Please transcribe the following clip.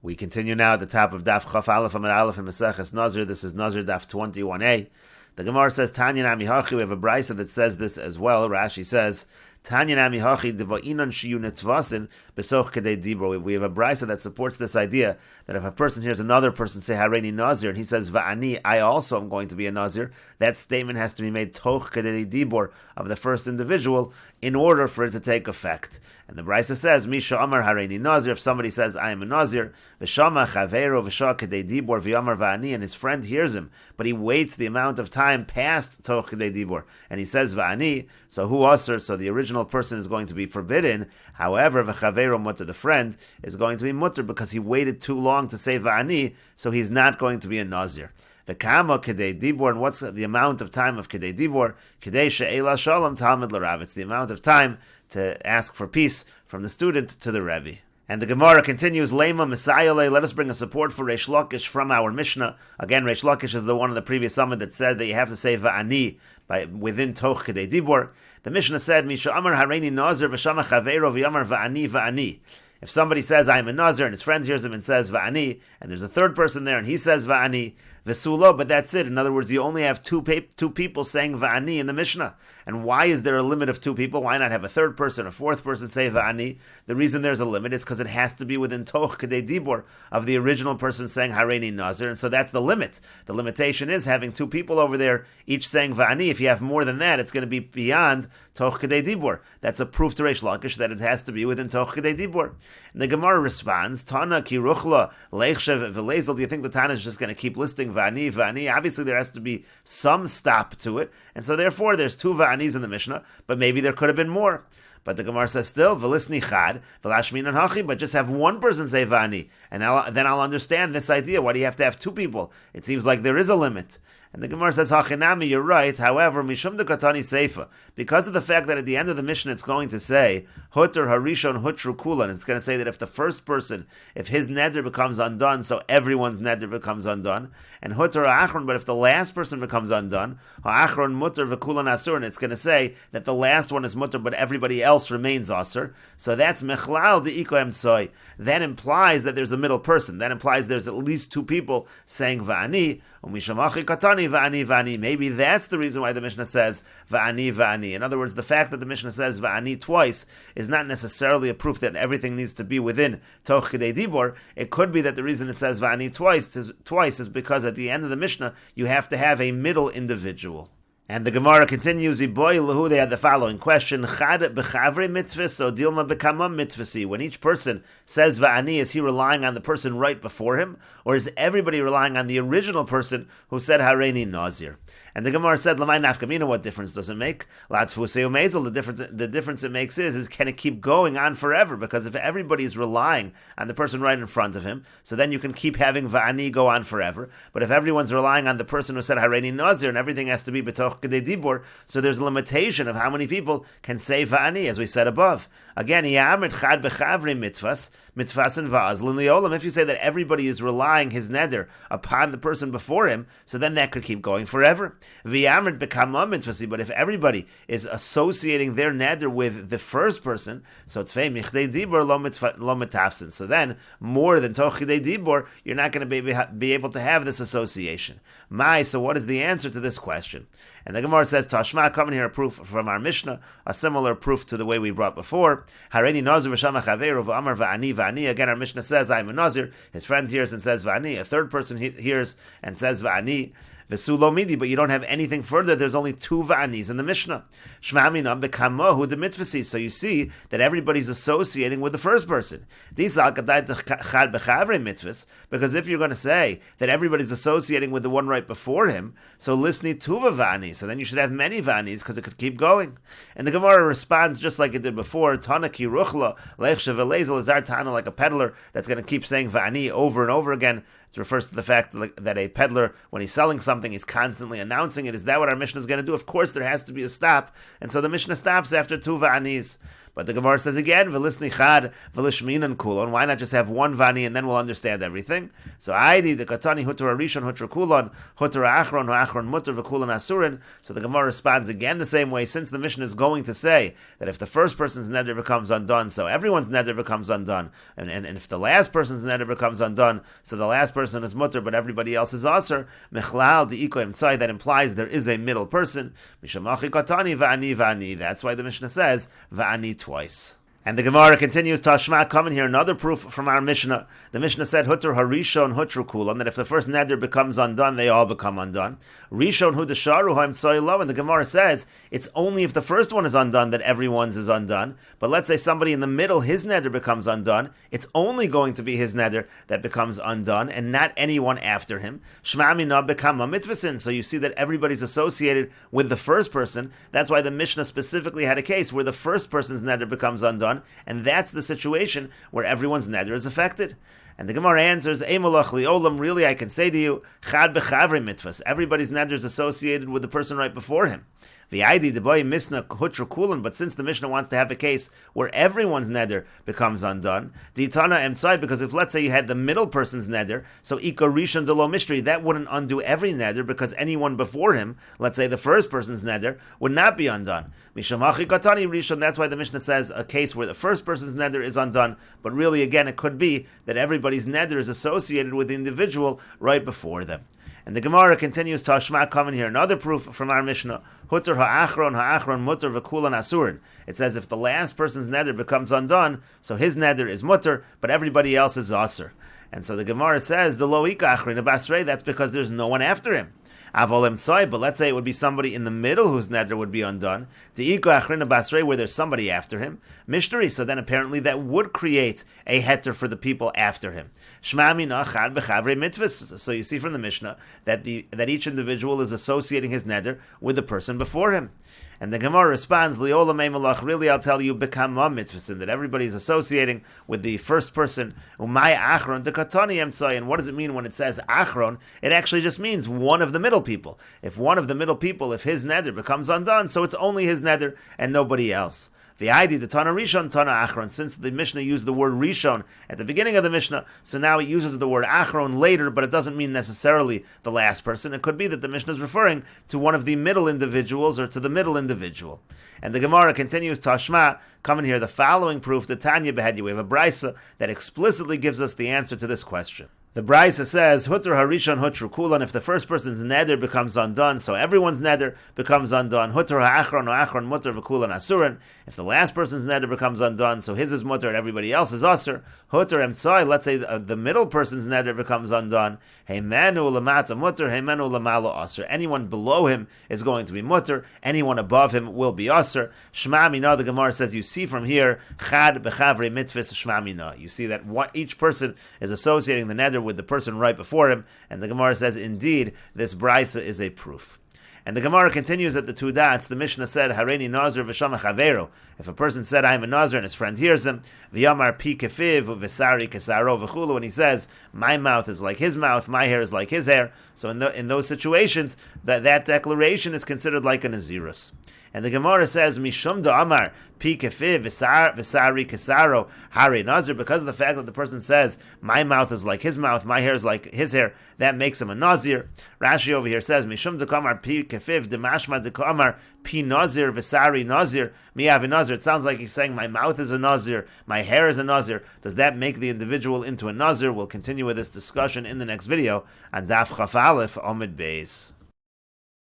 We continue now at the top of Daf Chaf Aleph Amud Aleph in Meseches Nazir. This is Nazir Daf 21a. The Gemara says, Tanya Nami Hachi. We have a brisa that says this as well. Rashi says, Tanya Nami Hachi Deva'inan Shiyu Nitzvasin Besoch Kedei Dibro. We have a brisa that supports this idea that if a person hears another person say Hareini Nazir and he says Va'ani, I also am going to be a Nazir, that statement has to be made Toch Kedei Dibor of the first individual in order for it to take effect. And the brisa says, Misha Amar Hareini Nazir. If somebody says I am a Nazir, V'shama Chavero V'shah Kedei Dibor V'yamar Va'ani, and his friend hears him, but he waits the amount of time past Toch Kedei Dibor, and he says Va'ani, so who asr? So the original person is going to be forbidden. However, v'chavero mutter, the friend, is going to be mutter because he waited too long to say va'ani, so he's not going to be a nazir. V'kama kedei dibor, and what's the amount of time of kedei dibor? Kedei she'ela shalom talmud l'rav. It's the amount of time to ask for peace from the student to the Rebbe. And the Gemara continues, Lema Messiah, let us bring a support for Reish Lakish from our Mishnah. Again, Reish Lakish is the one in the previous summit that said that you have to say Va'ani within Toch Kedei Dibor. The Mishnah said, Misha Amar Hareini Nazir V'shama Chavero V'yamar Va'ani Va'ani. If somebody says, I am a Nazir, and his friend hears him and says Va'ani, and there's a third person there and he says Va'ani, V'sulo, but that's it. In other words, you only have two people saying Va'ani in the Mishnah. And why is there a limit of two people? Why not have a third person, a fourth person say Va'ani? The reason there's a limit is because it has to be within Toch Kedei Dibor of the original person saying Hareini Nazir, and so that's the limit. The limitation is having two people over there, each saying Va'ani. If you have more than that, it's going to be beyond Toch Kedei Dibor. That's a proof to Reish Lakish that it has to be within Toch Kedei Dibor. And the Gemara responds, Tana ki ruchla leichshev v'lezel. Do you think the Tana is just going to keep listing Va'ani, Va'ani? Obviously, there has to be some stop to it, and so therefore there's two Va'anis in the Mishnah, but maybe there could have been more. But the Gemara says still, v'lisni chad, v'lashminan hachi, but just have one person say Va'ani, and then I'll understand this idea. Why do you have to have two people? It seems like there is a limit. And the Gemara says, Hachinami, you're right. However, Mishum de Katani Seifa, because of the fact that at the end of the Mishnah it's going to say, Hutter Harishon Hutru Kulan, it's going to say that if the first person, if his neder becomes undone, so everyone's neder becomes undone, and Hutter Achron, but if the last person becomes undone, Ha'achron Mutter V'kulan Asur, and it's going to say that the last one is Mutter, but everybody else remains Asur, so that's Mechlal de Iko Emtsoi. That implies that there's a middle person. That implies there's at least two people saying Va'ani, Umishamachi Katani Va'ani Va'ani. Maybe that's the reason why the Mishnah says Va'ani Va'ani. In other words, the fact that the Mishnah says Va'ani twice is not necessarily a proof that everything needs to be within Toch Kedei Dibor. It could be that the reason it says Va'ani twice is because at the end of the Mishnah you have to have a middle individual. And the Gemara continues, they had the following question, Chad b'chavre mitzvahs, or Dilma b'kama mitzvahsi. When each person says Va'ani, is he relying on the person right before him? Or is everybody relying on the original person who said Hareini Nazir? And the Gemara said, Lamai nafkamina, what difference does it make? Latfusei umezel, the difference it makes is can it keep going on forever? Because if everybody is relying on the person right in front of him, so then you can keep having Va'ani go on forever. But if everyone's relying on the person who said Hareini Nazir, and everything has to be betoch Kedei Dibor, so there's a limitation of how many people can say Va'ani, as we said above. Again, Ya'amrit Chad B'chavri mitzvahs and Va'azlin Liolam. If you say that everybody is relying his neder upon the person before him, so then that could keep going forever. V'yamrit B'kama mitzvahsi, but if everybody is associating their neder with the first person, so Tzvei Michdei Dibor lo metafsin. So then, more than Toch Kedei Dibor, you're not going to be able to have this association. So what is the answer to this question? And the Gemara says, Tashma, coming here a proof from our Mishnah, a similar proof to the way we brought before. Hareini Nazir v'shama chaveru v'amar Va'ani Va'ani. Again, our Mishnah says, I am a Nazir. His friend hears and says Va'ani. A third person hears and says Va'ani. V'sulo midi, but you don't have anything further. There's only two Va'anis in the Mishnah. Shma'minam b'kamohu de mitzvasi. So you see that everybody's associating with the first person. Because if you're going to say that everybody's associating with the one right before him, so listni tuva Va'ani. So then you should have many Va'anis because it could keep going. And the Gemara responds just like it did before. Tana ki ruchla leichshev v'lezel, is our Tana like a peddler that's going to keep saying Va'ani over and over again. It refers to the fact that a peddler, when he's selling something, he's constantly announcing it. Is that what our Mishnah is going to do? Of course, there has to be a stop. And so the Mishnah stops after two Va'anis. But the Gemara says again, v'lisni chad v'lishminan kulon. Why not just have one vani and then we'll understand everything? So Aidi the katani hutra rishon hutra kulon hutra achron ha'achron mutter v'kulon asurin. So the Gemara responds again the same way, since the Mishnah is going to say that if the first person's neder becomes undone, so everyone's neder becomes undone, and if the last person's neder becomes undone, so the last person is mutter, but everybody else is aser. Mechlal di'iko emtzai, that implies there is a middle person. Mishamachi katani va'ani va'ani. That's why the Mishnah says va'ani twice. And the Gemara continues, Tashma, coming here, another proof from our Mishnah. The Mishnah said, Hutter harishon hutru kulam, that if the first neder becomes undone, they all become undone. Rishon hu desharu ha'im soylo, and the Gemara says, it's only if the first one is undone that everyone's is undone. But let's say somebody in the middle, his neder becomes undone, it's only going to be his neder that becomes undone, and not anyone after him. Shma mina bekama mitvasin, so you see that everybody's associated with the first person. That's why the Mishnah specifically had a case where the first person's neder becomes undone, and that's the situation where everyone's neder is affected. And the Gemara answers, Eimalach li'olam, really I can say to you, chad bechavri mitvas, everybody's neder is associated with the person right before him. V'aydi deboy misna hutra kulan, but since the Mishnah wants to have a case where everyone's neder becomes undone, ditana emsai, because if let's say you had the middle person's neder, so ika rishon delo mishri, that wouldn't undo every neder, because anyone before him, let's say the first person's neder, would not be undone. Mishamachi katani rishon, that's why the Mishnah says a case where the first person's neder is undone, but really again it could be that everybody's neder is associated with the individual right before them. And the Gemara continues, Tashma, coming here, another proof from our Mishnah, Hutter ha'achron mutter v'kulan asurin. It says if the last person's neder becomes undone, so his neder is mutter, but everybody else is aser. And so the Gemara says, the lo ika achrin basrei, that's because there's no one after him. Avolem tzai, but let's say it would be somebody in the middle whose neder would be undone. The ika achrin basrei, where there's somebody after him. Mishteri, so then apparently that would create a heter for the people after him. Shma mina chad bechavre mitzvahs. So you see from the Mishnah that each individual is associating his neder with the person before him. And the Gemara responds, Li'olam Eimalach, really I'll tell you, Bekama mitzvasin, that everybody's associating with the first person, Umay Achron to Katani Emtsai. And what does it mean when it says Achron? It actually just means one of the middle people. If one of the middle people, if his neder becomes undone, so it's only his neder and nobody else. The idea, the Tana Rishon, Tana Achron, since the Mishnah used the word Rishon at the beginning of the Mishnah, so now it uses the word Achron later, but it doesn't mean necessarily the last person. It could be that the Mishnah is referring to one of the middle individuals or to the middle individual. And the Gemara continues, Tashma, coming here, the following proof, the Tanya Behedi, we have a Brisa that explicitly gives us the answer to this question. The Brisa says, Hutter harishon hutru kulan, if the first person's neder becomes undone, so everyone's neder becomes undone. Hutter ha'achron mutter v'kulan asurin, if the last person's neder becomes undone, so his is mutter and everybody else is asur. Hutter emtzai, let's say the middle person's neder becomes undone. Heimenu lamata mutter, heimenu lamalo asur. Anyone below him is going to be mutter, anyone above him will be asur. Shma mina, the Gemara says, you see from here, chad bechavre mitzvahs shma mina. You see that each person is associating the neder with the person right before him, and the Gemara says, indeed, this brisa is a proof. And the Gemara continues at the two dots. The Mishnah said, Hareini Nazir v'shama chavero. If a person said, I am a Nazir, and his friend hears him, v'yamar pi kefiv v'sari kesaro v'chulu, and he says, my mouth is like his mouth, my hair is like his hair. So in those situations, that declaration is considered like a Nazirus. And the Gemara says, Mishum da'amar pi kefiv v'sari kesaro hare nazir, because of the fact that the person says, my mouth is like his mouth, my hair is like his hair, that makes him a nazir. Rashi over here says, Mishum da'amar pi kefiv demashma da'amar pi nazir v'sari nazir miyav nazir. It sounds like he's saying, my mouth is a nazir, my hair is a nazir. Does that make the individual into a nazir? We'll continue with this discussion in the next video on Daf Chaf Aleph Amud Beis.